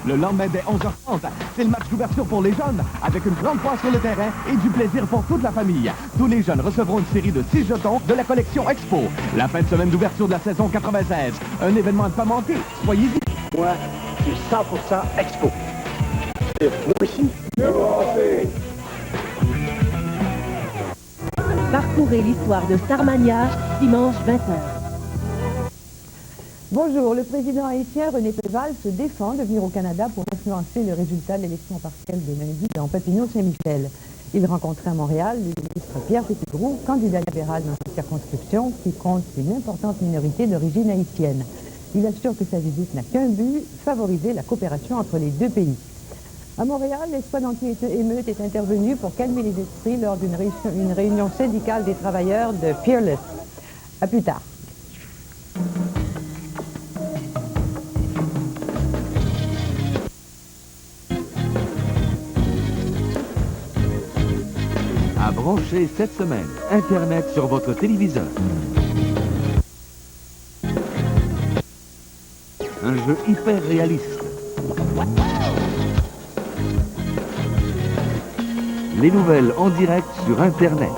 Le lendemain dès 11h30, c'est le match d'ouverture pour les jeunes, avec une grande foire sur le terrain et du plaisir pour toute la famille. Tous les jeunes recevront une série de 6 jetons de la collection Expo. La fin de semaine d'ouverture de la saison 96. Un événement à ne pas manquer. Soyez-y. Moi, je suis 100% Expo. Et moi aussi. Parcourez l'histoire de Starmania, dimanche 20h. Bonjour, le président haïtien René Préval se défend de venir au Canada pour influencer le résultat de l'élection partielle de lundi dans Papineau-Saint-Michel. Il rencontrait à Montréal le ministre Pierre Petitgrou, candidat libéral dans cette circonscription qui compte une importante minorité d'origine haïtienne. Il assure que sa visite n'a qu'un but, favoriser la coopération entre les deux pays. À Montréal, l'escouade anti-émeute est intervenue pour calmer les esprits lors d'une réunion syndicale des travailleurs de Peerless. À plus tard. À brancher cette semaine, Internet sur votre téléviseur. Un jeu hyper réaliste. Les nouvelles en direct sur Internet.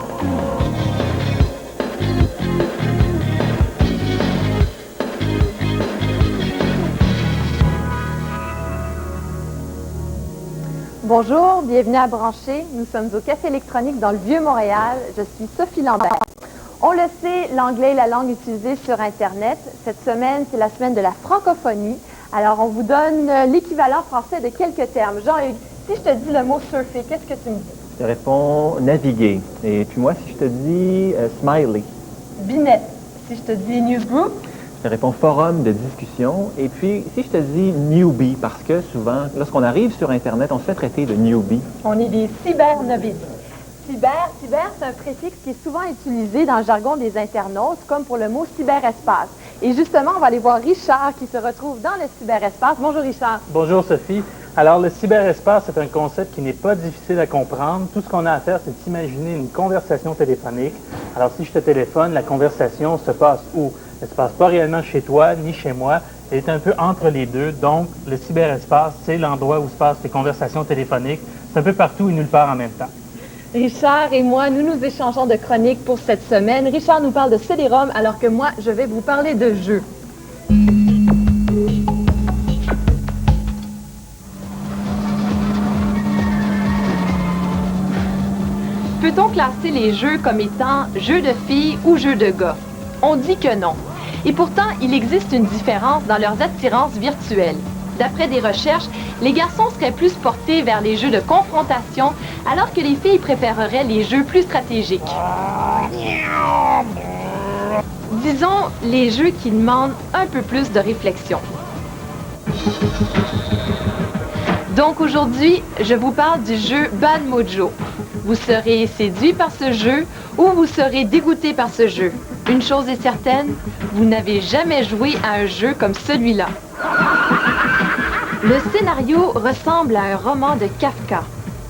Bonjour, bienvenue à Brancher. Nous sommes au Café électronique dans le Vieux-Montréal. Je suis Sophie Lambert. On le sait, l'anglais est la langue utilisée sur Internet. Cette semaine, c'est la semaine de la francophonie. Alors, on vous donne l'équivalent français de quelques termes. Jean-Hugues, si je te dis le mot surfer, qu'est-ce que tu me dis? Je te réponds naviguer. Et puis moi, si je te dis smiley. Binette. Si je te dis newsgroup? Je te réponds forum de discussion. Et puis, si je te dis newbie, parce que souvent, lorsqu'on arrive sur Internet, on se fait traiter de newbie. On est des cybernovices. Cyber, c'est un préfixe qui est souvent utilisé dans le jargon des internautes, comme pour le mot cyberespace. Et justement, on va aller voir Richard qui se retrouve dans le cyberespace. Bonjour Richard. Bonjour Sophie. Alors, le cyberespace, c'est un concept qui n'est pas difficile à comprendre. Tout ce qu'on a à faire, c'est d'imaginer une conversation téléphonique. Alors, si je te téléphone, la conversation se passe où? Elle ne se passe pas réellement chez toi, ni chez moi. Elle est un peu entre les deux. Donc, le cyberespace, c'est l'endroit où se passent les conversations téléphoniques. C'est un peu partout et nulle part en même temps. Richard et moi, nous échangeons de chroniques pour cette semaine. Richard nous parle de CD-ROM, alors que moi, je vais vous parler de jeux. Peut-on classer les jeux comme étant jeux de filles ou jeux de gars? On dit que non. Et pourtant, il existe une différence dans leurs attirances virtuelles. D'après des recherches, les garçons seraient plus portés vers les jeux de confrontation, alors que les filles préféreraient les jeux plus stratégiques. Disons, les jeux qui demandent un peu plus de réflexion. Donc aujourd'hui, je vous parle du jeu Bad Mojo. Vous serez séduit par ce jeu ou vous serez dégoûté par ce jeu. Une chose est certaine, vous n'avez jamais joué à un jeu comme celui-là. Le scénario ressemble à un roman de Kafka.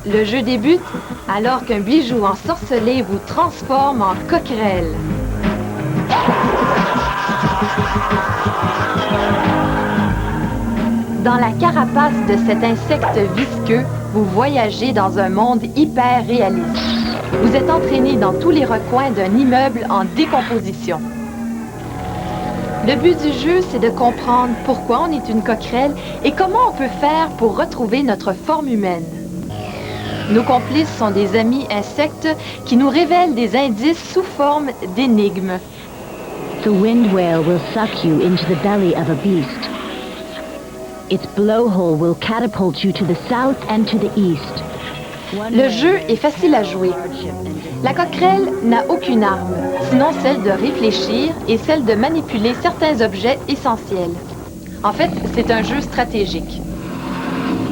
Le jeu débute alors qu'un bijou ensorcelé vous transforme en coquerelle. Dans la carapace de cet insecte visqueux, vous voyagez dans un monde hyper réaliste. Vous êtes entraîné dans tous les recoins d'un immeuble en décomposition. Le but du jeu, c'est de comprendre pourquoi on est une coquerelle et comment on peut faire pour retrouver notre forme humaine. Nos complices sont des amis insectes qui nous révèlent des indices sous forme d'énigmes. The wind whale will suck you into the belly of a beast. Its blowhole will catapult you to the south and to the east. Le jeu est facile à jouer. La coquerelle n'a aucune arme, sinon celle de réfléchir et celle de manipuler certains objets essentiels. En fait, c'est un jeu stratégique.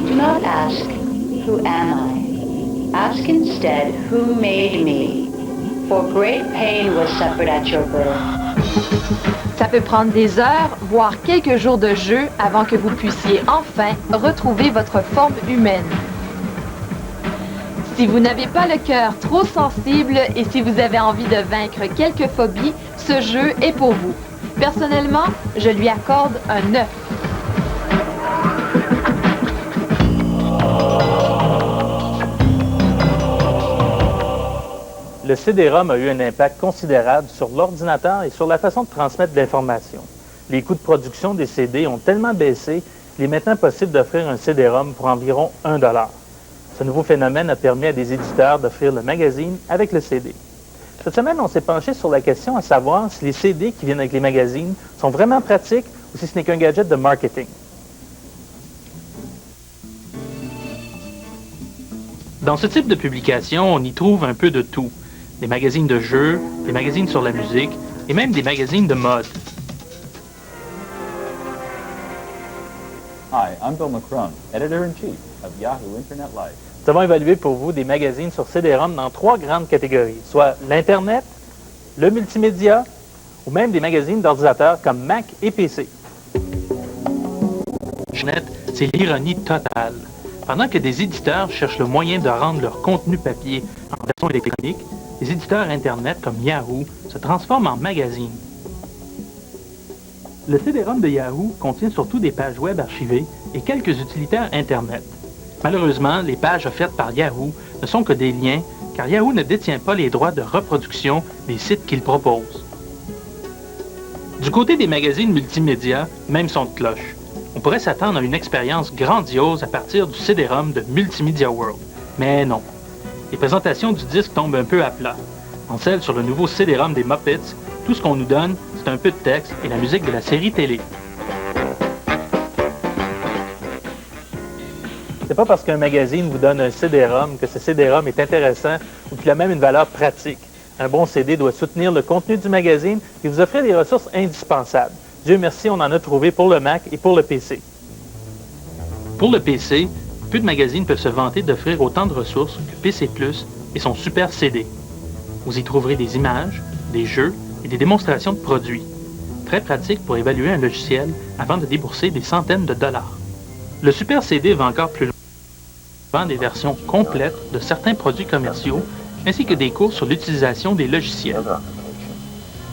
Do not ask, who am I? Ask instead, who made me? For great pain was suffered at your birth. Ça peut prendre des heures, voire quelques jours de jeu avant que vous puissiez enfin retrouver votre forme humaine. Si vous n'avez pas le cœur trop sensible et si vous avez envie de vaincre quelques phobies, ce jeu est pour vous. Personnellement, je lui accorde un 9. le CD-ROM a eu un impact considérable sur l'ordinateur et sur la façon de transmettre de l'information. Les coûts de production des CD ont tellement baissé qu'il est maintenant possible d'offrir un CD-ROM pour environ 1 $. Ce nouveau phénomène a permis à des éditeurs d'offrir le magazine avec le CD. Cette semaine, on s'est penché sur la question à savoir si les CD qui viennent avec les magazines sont vraiment pratiques ou si ce n'est qu'un gadget de marketing. Dans ce type de publication, on y trouve un peu de tout. Des magazines de jeux, des magazines sur la musique et même des magazines de mode. Hi, I'm Bill McCrone, Editor-in-Chief of Yahoo Internet Life. Nous avons évalué pour vous des magazines sur CD-ROM dans 3 grandes catégories, soit l'Internet, le multimédia ou même des magazines d'ordinateurs comme Mac et PC. Internet, c'est l'ironie totale. Pendant que des éditeurs cherchent le moyen de rendre leur contenu papier en version électronique, les éditeurs Internet comme Yahoo se transforment en magazines. Le CD-ROM de Yahoo contient surtout des pages web archivées et quelques utilitaires Internet. Malheureusement, les pages offertes par Yahoo ne sont que des liens, car Yahoo ne détient pas les droits de reproduction des sites qu'il propose. Du côté des magazines multimédia, même son de cloche. On pourrait s'attendre à une expérience grandiose à partir du CD-ROM de Multimedia World. Mais non. Les présentations du disque tombent un peu à plat. En celle sur le nouveau CD-ROM des Muppets, tout ce qu'on nous donne, c'est un peu de texte et la musique de la série télé. C'est pas parce qu'un magazine vous donne un CD-ROM que ce CD-ROM est intéressant ou qu'il a même une valeur pratique. Un bon CD doit soutenir le contenu du magazine et vous offrir des ressources indispensables. Dieu merci, on en a trouvé pour le Mac et pour le PC. Pour le PC, peu de magazines peuvent se vanter d'offrir autant de ressources que PC Plus et son Super CD. Vous y trouverez des images, des jeux et des démonstrations de produits. Très pratique pour évaluer un logiciel avant de débourser des centaines de dollars. Le Super CD va encore plus loin. Il vend des versions complètes de certains produits commerciaux ainsi que des cours sur l'utilisation des logiciels.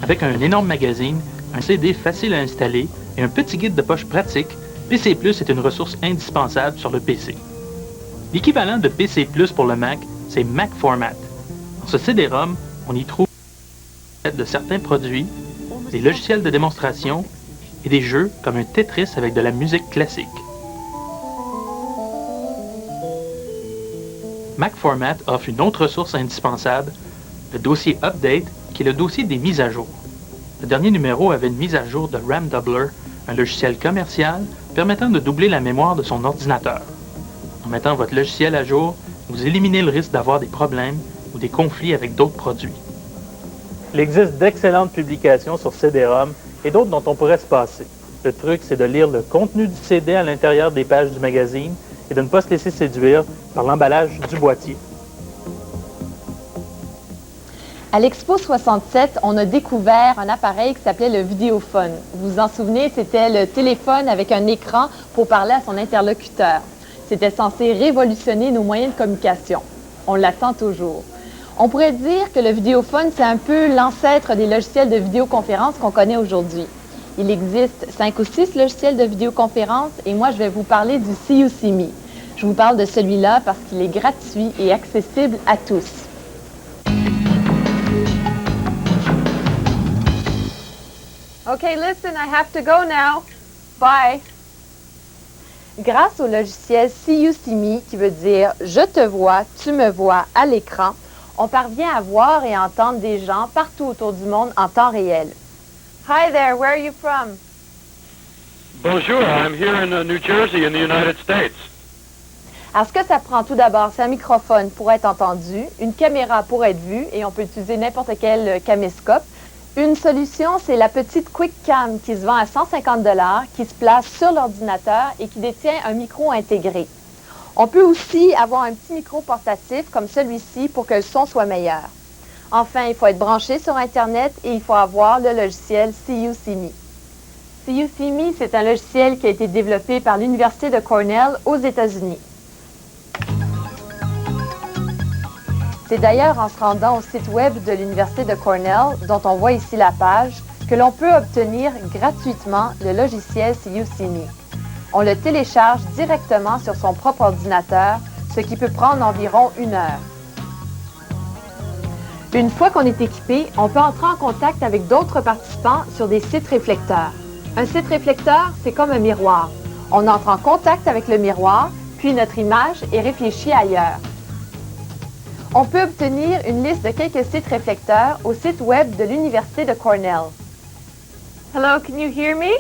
Avec un énorme magazine, un CD facile à installer et un petit guide de poche pratique, PC Plus est une ressource indispensable sur le PC. L'équivalent de PC Plus pour le Mac, c'est Mac Format. Dans ce CD-ROM, on y trouve de certains produits, des logiciels de démonstration et des jeux comme un Tetris avec de la musique classique. Mac Format offre une autre ressource indispensable, le dossier Update, qui est le dossier des mises à jour. Le dernier numéro avait une mise à jour de RAM Doubler, un logiciel commercial permettant de doubler la mémoire de son ordinateur. En mettant votre logiciel à jour, vous éliminez le risque d'avoir des problèmes ou des conflits avec d'autres produits. Il existe d'excellentes publications sur CD-ROM et d'autres dont on pourrait se passer. Le truc, c'est de lire le contenu du CD à l'intérieur des pages du magazine et de ne pas se laisser séduire par l'emballage du boîtier. À l'Expo 67, on a découvert un appareil qui s'appelait le vidéophone. Vous vous en souvenez, c'était le téléphone avec un écran pour parler à son interlocuteur. C'était censé révolutionner nos moyens de communication. On l'attend toujours. On pourrait dire que le vidéophone, c'est un peu l'ancêtre des logiciels de vidéoconférence qu'on connaît aujourd'hui. Il existe 5 ou 6 logiciels de vidéoconférence et moi, je vais vous parler du See You See Me. Je vous parle de celui-là parce qu'il est gratuit et accessible à tous. Okay, listen, I have to go now. Bye. Grâce au logiciel See You See Me, qui veut dire « Je te vois, tu me vois » à l'écran, on parvient à voir et entendre des gens partout autour du monde en temps réel. Hi there, where are you from? Bonjour, I'm here in New Jersey in the United States. Alors, ce que ça prend tout d'abord, c'est un microphone pour être entendu, une caméra pour être vue, et on peut utiliser n'importe quel caméscope. Une solution, c'est la petite QuickCam qui se vend à 150 $, qui se place sur l'ordinateur et qui détient un micro intégré. On peut aussi avoir un petit micro portatif comme celui-ci pour que le son soit meilleur. Enfin, il faut être branché sur Internet et il faut avoir le logiciel See You See Me. See You See Me, c'est un logiciel qui a été développé par l'Université de Cornell aux États-Unis. C'est d'ailleurs en se rendant au site web de l'Université de Cornell, dont on voit ici la page, que l'on peut obtenir gratuitement le logiciel See You See Me. On le télécharge directement sur son propre ordinateur, ce qui peut prendre environ 1 heure. Une fois qu'on est équipé, on peut entrer en contact avec d'autres participants sur des sites réflecteurs. Un site réflecteur, c'est comme un miroir. On entre en contact avec le miroir, puis notre image est réfléchie ailleurs. On peut obtenir une liste de quelques sites réflecteurs au site web de l'Université de Cornell. Hello, can you hear me?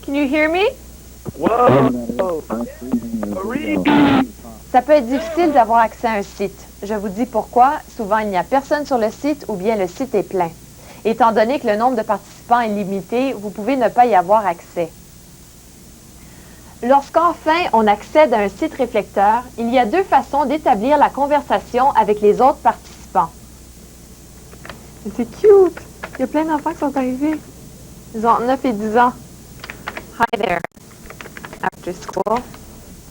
Can you hear me? Ça peut être difficile d'avoir accès à un site. Je vous dis pourquoi. Souvent, il n'y a personne sur le site ou bien le site est plein. Étant donné que le nombre de participants est limité, vous pouvez ne pas y avoir accès. Lorsqu'enfin on accède à un site réflecteur, il y a deux façons d'établir la conversation avec les autres participants. C'est cute! Il y a plein d'enfants qui sont arrivés. Ils ont 9 et 10 ans. Hi there. After school.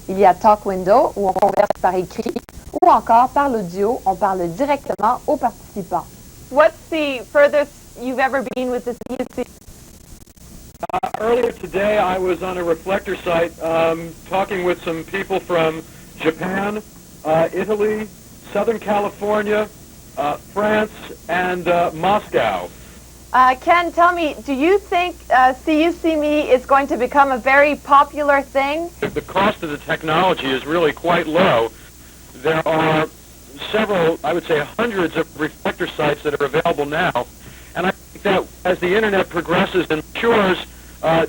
Il y a Talk Window, où on converse par écrit, ou encore par l'audio, on parle directement aux participants. What's the furthest you've ever been with the CUC? Earlier today, I was on a reflector site talking with some people from Japan, Italy, Southern California, France, and Moscow. Ken, tell me, do you think CUC-Me is going to become a very popular thing? The cost of the technology is really quite low. There are several, I would say hundreds of reflector sites that are available now. And I think that as the Internet progresses and matures,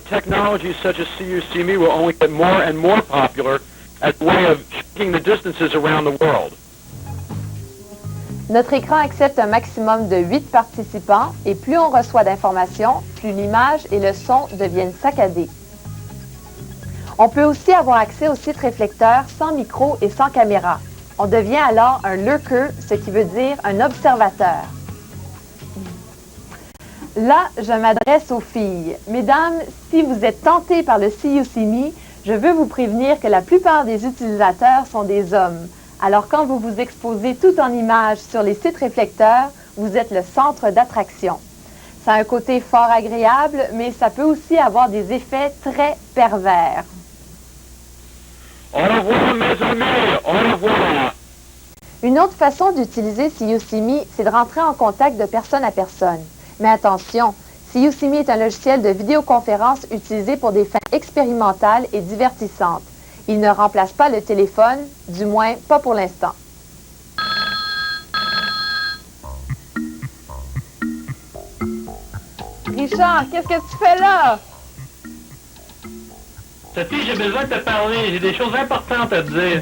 technologies such as CUC-Me will only get more and more popular as a way of shrinking the distances around the world. Notre écran accepte un maximum de 8 participants et plus on reçoit d'informations, plus l'image et le son deviennent saccadés. On peut aussi avoir accès au site réflecteur sans micro et sans caméra. On devient alors un lurker, ce qui veut dire un observateur. Là, je m'adresse aux filles. Mesdames, si vous êtes tentées par le CUC-Me, je veux vous prévenir que la plupart des utilisateurs sont des hommes. Alors quand vous vous exposez tout en images sur les sites réflecteurs, vous êtes le centre d'attraction. Ça a un côté fort agréable, mais ça peut aussi avoir des effets très pervers. Au revoir, mes amis! Au revoir! Une autre façon d'utiliser CUC-Me, c'est de rentrer en contact de personne à personne. Mais attention, CUC-Me est un logiciel de vidéoconférence utilisé pour des fins expérimentales et divertissantes. Il ne remplace pas le téléphone, du moins pas pour l'instant. Richard, qu'est-ce que tu fais là? Sophie, j'ai besoin de te parler. J'ai des choses importantes à te dire.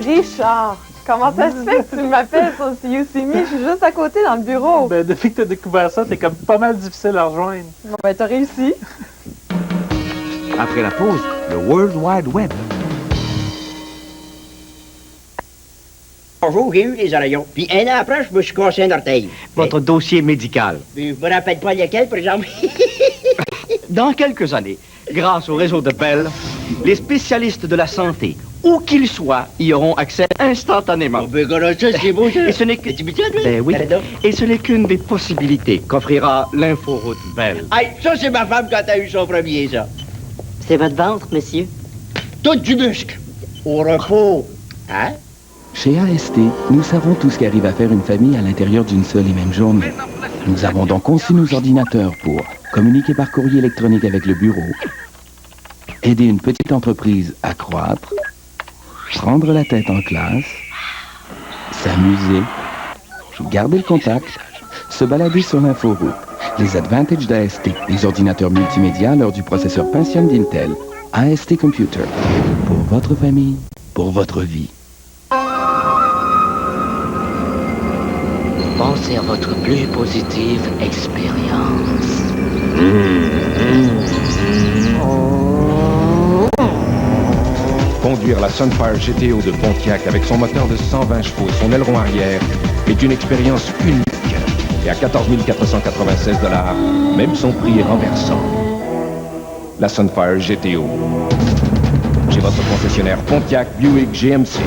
Richard, comment ça se fait que tu m'appelles sur CUC-Me? Je suis juste à côté dans le bureau. Ben, depuis que tu as découvert ça, c'est comme pas mal difficile à rejoindre. Bon, ben, t'as réussi. Après la pause, le World Wide Web. Bonjour, j'ai eu les oreillons. Puis un an après, je me suis cassé un orteil. Votre dossier médical. Mais je me rappelle pas lequel, par exemple. Dans quelques années, grâce au réseau de Bell, les spécialistes de la santé, où qu'ils soient, y auront accès instantanément. Oh, ben, ça, c'est beau, ça. Et ce n'est que... Ben oui. Et ce n'est qu'une des possibilités qu'offrira l'inforoute Bell. Hey, ça, c'est ma femme quand t'as eu son premier, ça. C'est votre ventre, monsieur? Tout du muscle. Au repos. Hein? Chez AST, nous savons tout ce qu'arrive à faire une famille à l'intérieur d'une seule et même journée. Nous avons donc conçu nos ordinateurs pour communiquer par courrier électronique avec le bureau, aider une petite entreprise à croître, prendre la tête en classe, s'amuser, garder le contact, se balader sur l'inforoute. Les advantages d'AST, les ordinateurs multimédia lors du processeur Pentium d'Intel. AST Computer. Pour votre famille, pour votre vie. Pensez à votre plus positive expérience. Conduire la Sunfire GTO de Pontiac avec son moteur de 120 chevaux et son aileron arrière est une expérience unique. Et à 14 496 $, même son prix est renversant. La Sunfire GTO. Chez votre concessionnaire Pontiac, Buick, GMC.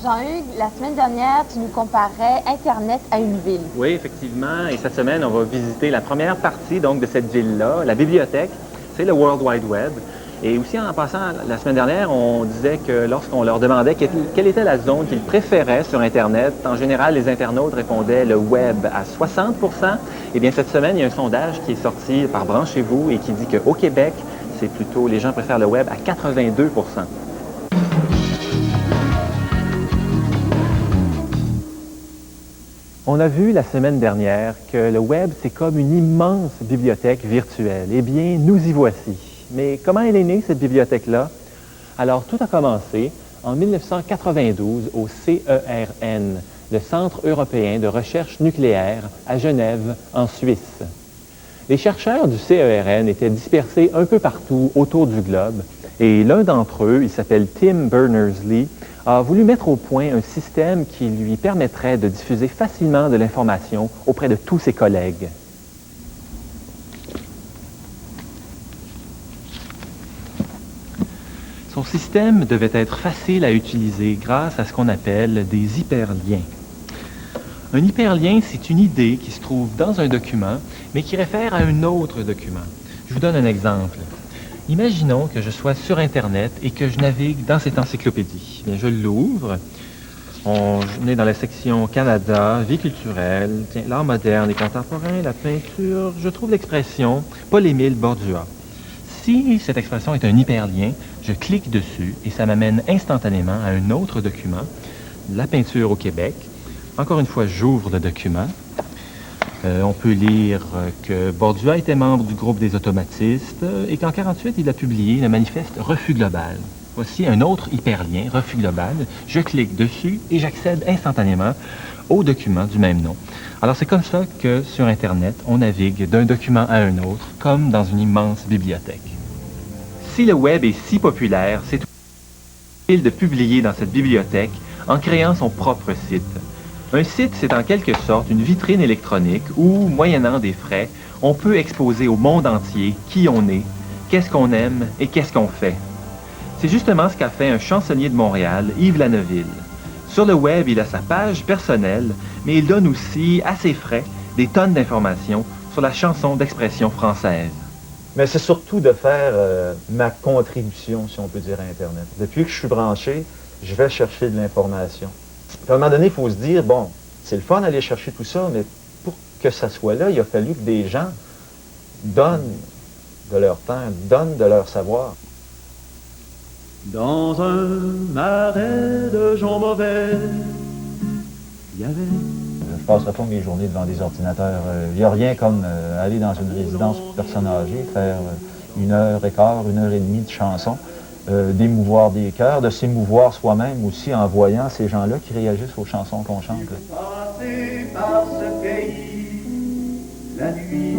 Jean-Hugues, la semaine dernière, tu nous comparais Internet à une ville. Oui, effectivement. Et cette semaine, on va visiter la première partie donc, de cette ville-là, la bibliothèque. C'est le World Wide Web. Et aussi, en passant, la semaine dernière, on disait que lorsqu'on leur demandait quelle était la zone qu'ils préféraient sur Internet, en général, les internautes répondaient le web à 60 %. Eh bien, cette semaine, il y a un sondage qui est sorti par Branchez-vous et qui dit qu'au Québec, c'est plutôt, les gens préfèrent le web à 82 %. On a vu la semaine dernière que le web, c'est comme une immense bibliothèque virtuelle. Eh bien, nous y voici. Mais comment elle est née, cette bibliothèque-là? Alors, tout a commencé en 1992 au CERN, le Centre européen de recherche nucléaire à Genève, en Suisse. Les chercheurs du CERN étaient dispersés un peu partout autour du globe et l'un d'entre eux, il s'appelle Tim Berners-Lee, a voulu mettre au point un système qui lui permettrait de diffuser facilement de l'information auprès de tous ses collègues. Son système devait être facile à utiliser grâce à ce qu'on appelle des hyperliens. Un hyperlien, c'est une idée qui se trouve dans un document, mais qui réfère à un autre document. Je vous donne un exemple. Imaginons que je sois sur Internet et que je navigue dans cette encyclopédie. Bien, je l'ouvre. On est dans la section Canada, vie culturelle, l'art moderne et contemporain, la peinture. Je trouve l'expression Paul-Émile Bordua. Si cette expression est un hyperlien, je clique dessus et ça m'amène instantanément à un autre document, la peinture au Québec. Encore une fois, j'ouvre le document. On peut lire que Bordua était membre du groupe des automatistes et qu'en 1948, il a publié le manifeste Refus global. Voici un autre hyperlien, Refus global. Je clique dessus et j'accède instantanément au document du même nom. Alors c'est comme ça que sur Internet, on navigue d'un document à un autre, comme dans une immense bibliothèque. Si le web est si populaire, c'est facile de publier dans cette bibliothèque en créant son propre site. Un site, c'est en quelque sorte une vitrine électronique où, moyennant des frais, on peut exposer au monde entier qui on est, qu'est-ce qu'on aime et qu'est-ce qu'on fait. C'est justement ce qu'a fait un chansonnier de Montréal, Yves Lanneville. Sur le web, il a sa page personnelle, mais il donne aussi, à ses frais, des tonnes d'informations sur la chanson d'expression française. Mais c'est surtout de faire ma contribution, si on peut dire, à Internet. Depuis que je suis branché, je vais chercher de l'information. Puis à un moment donné, il faut se dire, bon, c'est le fun d'aller chercher tout ça, mais pour que ça soit là, il a fallu que des gens donnent de leur temps, donnent de leur savoir. Dans un marais de gens mauvais, il y avait... Je passerai pas mes journées devant des ordinateurs. Il n'y a rien comme aller dans une résidence pour personnes âgées, faire 1h15, 1h30 de chansons, d'émouvoir des cœurs, de s'émouvoir soi-même aussi en voyant ces gens-là qui réagissent aux chansons qu'on chante. Passé par ce pays, la nuit.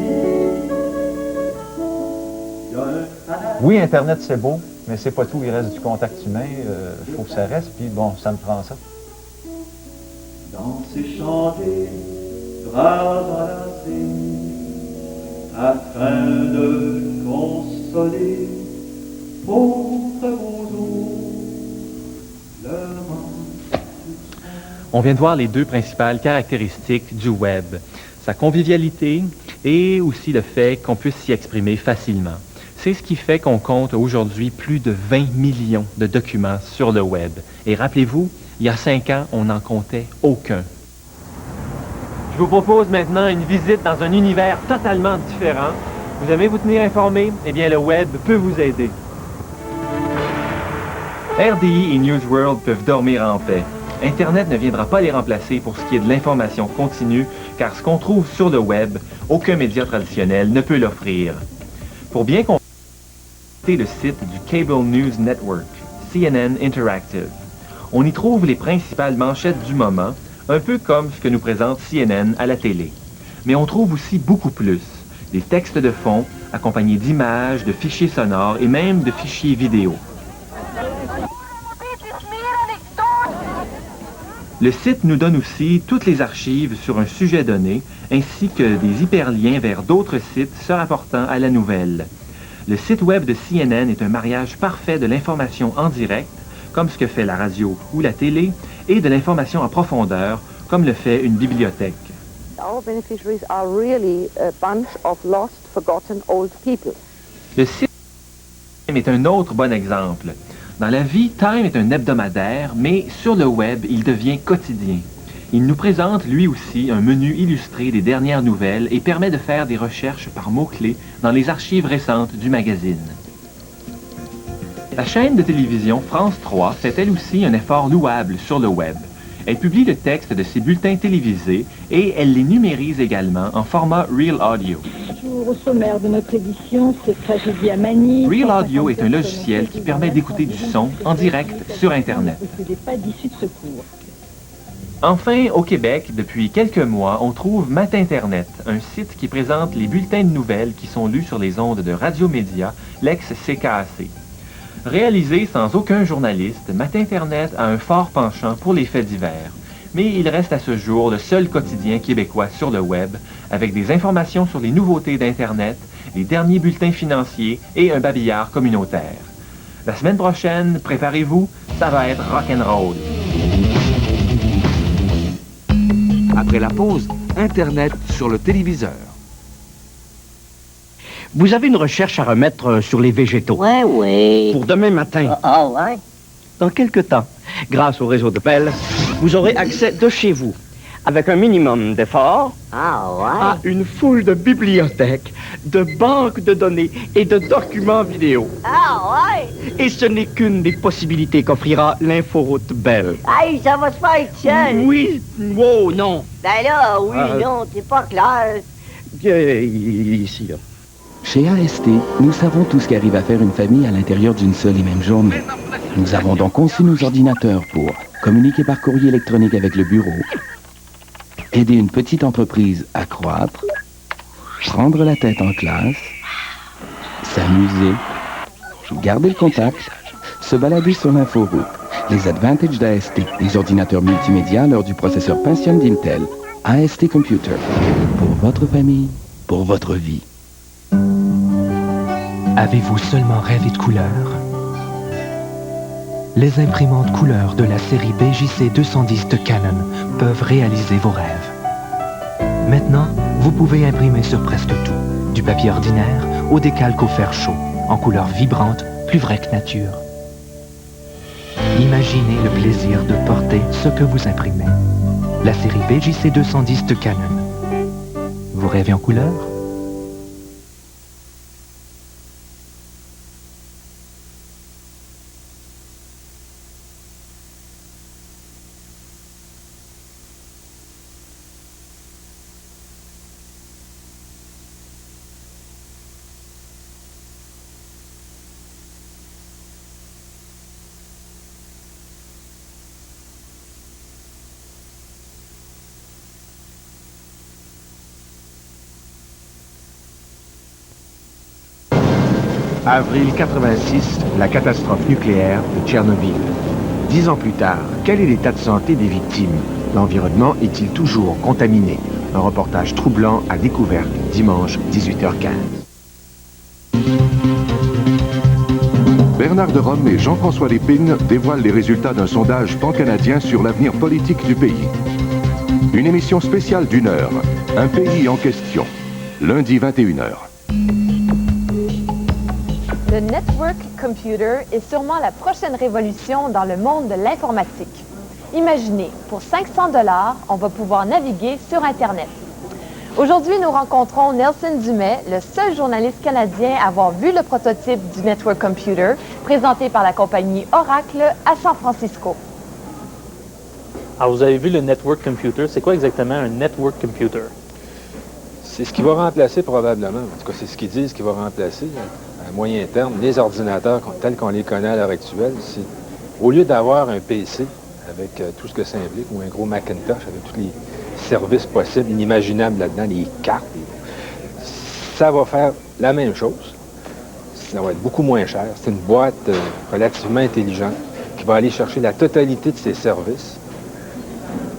Oui, Internet, c'est beau, mais c'est pas tout. Il reste du contact humain. Il faut que ça reste, puis bon, ça me prend ça. Danser, chanter, bras enlacés, afin de consoler votre roseau, leur manque. On vient de voir les deux principales caractéristiques du web, sa convivialité et aussi le fait qu'on puisse s'y exprimer facilement. C'est ce qui fait qu'on compte aujourd'hui plus de 20 millions de documents sur le web. Et rappelez-vous, il y a 5 ans, on n'en comptait aucun. Je vous propose maintenant une visite dans un univers totalement différent. Vous aimez vous tenir informé? Eh bien, le web peut vous aider. RDI et News World peuvent dormir en paix. Internet ne viendra pas les remplacer pour ce qui est de l'information continue, car ce qu'on trouve sur le web, aucun média traditionnel ne peut l'offrir. Pour bien comprendre le site du Cable News Network, CNN Interactive. On y trouve les principales manchettes du moment, un peu comme ce que nous présente CNN à la télé. Mais on trouve aussi beaucoup plus. Des textes de fond, accompagnés d'images, de fichiers sonores et même de fichiers vidéo. Le site nous donne aussi toutes les archives sur un sujet donné, ainsi que des hyperliens vers d'autres sites se rapportant à la nouvelle. Le site web de CNN est un mariage parfait de l'information en direct, comme ce que fait la radio ou la télé, et de l'information en profondeur, comme le fait une bibliothèque. Our beneficiaries are really a bunch of lost, forgotten old people. Le site est un autre bon exemple. Dans la vie, Time est un hebdomadaire, mais sur le web, il devient quotidien. Il nous présente lui aussi un menu illustré des dernières nouvelles et permet de faire des recherches par mots-clés dans les archives récentes du magazine. La chaîne de télévision France 3 fait elle aussi un effort louable sur le web. Elle publie le texte de ses bulletins télévisés et elle les numérise également en format Real Audio. Au sommaire de notre édition, cette tragédie à Manille. Real Audio est un logiciel qui permet d'écouter du son en direct sur Internet. Des pas d'issue de secours. Enfin, au Québec, depuis quelques mois, on trouve Matinternet, un site qui présente les bulletins de nouvelles qui sont lus sur les ondes de Radio-Média, l'ex-CKAC. Réalisé sans aucun journaliste, Matinternet a un fort penchant pour les faits divers. Mais il reste à ce jour le seul quotidien québécois sur le web, avec des informations sur les nouveautés d'Internet, les derniers bulletins financiers et un babillard communautaire. La semaine prochaine, préparez-vous, ça va être rock'n'roll. Après la pause, Internet sur le téléviseur. Vous avez une recherche à remettre sur les végétaux. Oui. Pour demain matin. Ouais. Dans quelque temps, grâce au réseau de Bell, vous aurez accès de chez vous, avec un minimum d'efforts, à une foule de bibliothèques, de banques de données et de documents vidéo. Et ce n'est qu'une des possibilités qu'offrira l'inforoute Bell. Hey, ça va se faire tout seul. Oui, wow, non. Ben là, oui, non, c'est pas clair. Ici, là. Chez AST, nous savons tout ce qu'arrive à faire une famille à l'intérieur d'une seule et même journée. Nous avons donc conçu nos ordinateurs pour communiquer par courrier électronique avec le bureau, aider une petite entreprise à croître, prendre la tête en classe, s'amuser, garder le contact, se balader sur l'inforoute. Les advantages d'AST, les ordinateurs multimédia lors du processeur Pentium d'Intel. AST Computer. Pour votre famille, pour votre vie. Avez-vous seulement rêvé de couleur? Les imprimantes couleurs de la série BJC 210 de Canon peuvent réaliser vos rêves. Maintenant, vous pouvez imprimer sur presque tout, du papier ordinaire au décalque au fer chaud, en couleurs vibrantes, plus vraies que nature. Imaginez le plaisir de porter ce que vous imprimez. La série BJC 210 de Canon. Vous rêvez en couleur? Avril 86, la catastrophe nucléaire de Tchernobyl. 10 ans plus tard, quel est l'état de santé des victimes? L'environnement est-il toujours contaminé? Un reportage troublant à découverte, dimanche, 18h15. Bernard de Rome et Jean-François Lépine dévoilent les résultats d'un sondage pan-canadien sur l'avenir politique du pays. Une émission spéciale d'1 heure. Un pays en question. Lundi 21h. Le Network Computer est sûrement la prochaine révolution dans le monde de l'informatique. Imaginez, pour 500 $, on va pouvoir naviguer sur Internet. Aujourd'hui, nous rencontrons Nelson Dumais, le seul journaliste canadien à avoir vu le prototype du Network Computer, présenté par la compagnie Oracle à San Francisco. Alors, vous avez vu le Network Computer. C'est quoi exactement un Network Computer? C'est ce qui va remplacer probablement, en tout cas c'est ce qu'ils disent qui va remplacer à moyen terme les ordinateurs tels qu'on les connaît à l'heure actuelle. Au lieu d'avoir un PC avec tout ce que ça implique, ou un gros Macintosh avec tous les services possibles, inimaginables là-dedans, les cartes, ça va faire la même chose. Ça va être beaucoup moins cher. C'est une boîte relativement intelligente qui va aller chercher la totalité de ses services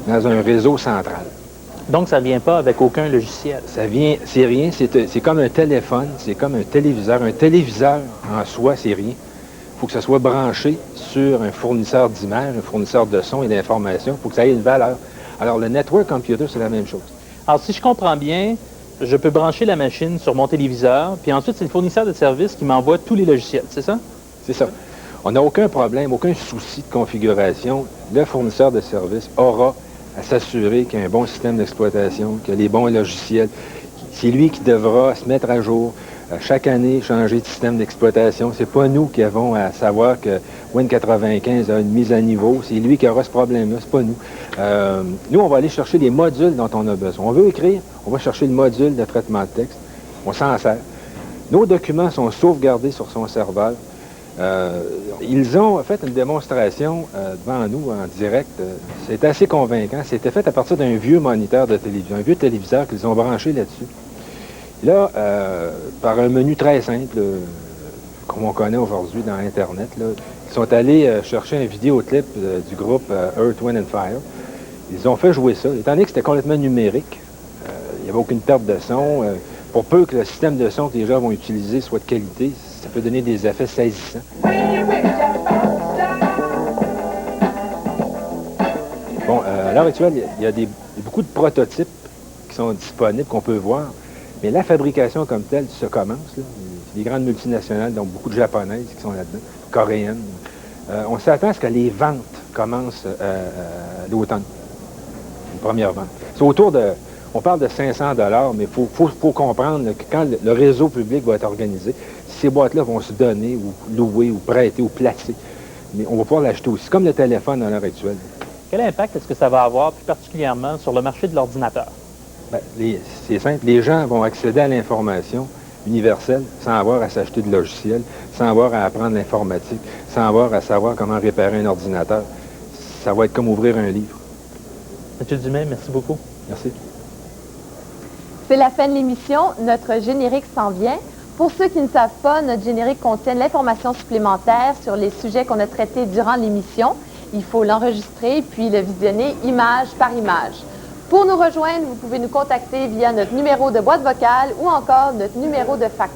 dans un réseau central. Donc, ça ne vient pas avec aucun logiciel. Ça vient, c'est rien, c'est comme un téléphone, c'est comme un téléviseur. Un téléviseur, en soi, c'est rien. faut que ça soit branché sur un fournisseur d'images, un fournisseur de son et d'informations, pour que ça ait une valeur. Alors, le network computer, c'est la même chose. Alors, si je comprends bien, je peux brancher la machine sur mon téléviseur, puis ensuite, c'est le fournisseur de services qui m'envoie tous les logiciels, c'est ça? C'est ça. On n'a aucun problème, aucun souci de configuration. Le fournisseur de services aura à s'assurer qu'il y a un bon système d'exploitation, qu'il y a les bons logiciels. C'est lui qui devra se mettre à jour, chaque année, changer de système d'exploitation. C'est pas nous qui avons à savoir que Win95 a une mise à niveau. C'est lui qui aura ce problème-là, c'est pas nous. Nous, on va aller chercher les modules dont on a besoin. On veut écrire, on va chercher le module de traitement de texte. On s'en sert. Nos documents sont sauvegardés sur son serveur. Ils ont fait une démonstration devant nous en direct. C'était assez convaincant. C'était fait à partir d'un vieux moniteur de télévision, un vieux téléviseur qu'ils ont branché là-dessus. Là, par un menu très simple, comme on connaît aujourd'hui dans Internet, là, ils sont allés chercher un vidéoclip du groupe Earth, Wind and Fire. Ils ont fait jouer ça. Étant donné que c'était complètement numérique, il n'y avait aucune perte de son. Pour peu que le système de son que les gens vont utiliser soit de qualité, ça peut donner des effets saisissants. Bon, à l'heure actuelle, il y a beaucoup de prototypes qui sont disponibles, qu'on peut voir, mais la fabrication comme telle se commence. Là. Il y a des grandes multinationales, donc beaucoup de japonaises qui sont là-dedans, coréennes. On s'attend à ce que les ventes commencent l'automne, une première vente. C'est autour de... On parle de 500 $, mais il faut comprendre que quand le réseau public va être organisé, ces boîtes-là vont se donner, ou louer, ou prêter, ou placer. Mais on va pouvoir l'acheter aussi, comme le téléphone à l'heure actuelle. Quel impact est-ce que ça va avoir plus particulièrement sur le marché de l'ordinateur? Ben, c'est simple. Les gens vont accéder à l'information universelle sans avoir à s'acheter de logiciels, sans avoir à apprendre l'informatique, sans avoir à savoir comment réparer un ordinateur. Ça va être comme ouvrir un livre. M. Dumais, merci beaucoup. Merci. C'est la fin de l'émission. Notre générique s'en vient. Pour ceux qui ne savent pas, notre générique contient l'information supplémentaire sur les sujets qu'on a traités durant l'émission. Il faut l'enregistrer puis le visionner image par image. Pour nous rejoindre, vous pouvez nous contacter via notre numéro de boîte vocale ou encore notre numéro de fax.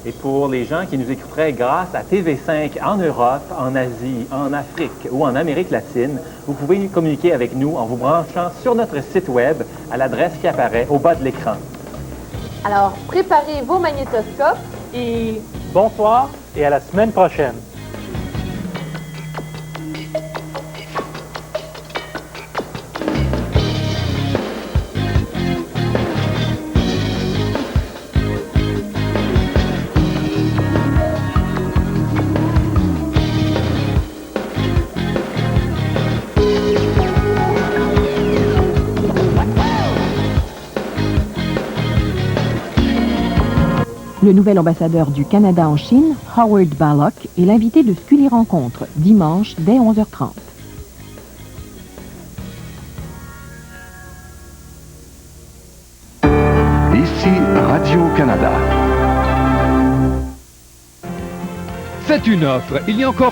Et pour les gens qui nous écouteraient grâce à TV5 en Europe, en Asie, en Afrique ou en Amérique latine, vous pouvez communiquer avec nous en vous branchant sur notre site web à l'adresse qui apparaît au bas de l'écran. Alors, préparez vos magnétoscopes et bonsoir et à la semaine prochaine. Le nouvel ambassadeur du Canada en Chine, Howard Ballock, est l'invité de Scully Rencontre, dimanche dès 11h30. Ici Radio-Canada. C'est une offre. Il y a encore un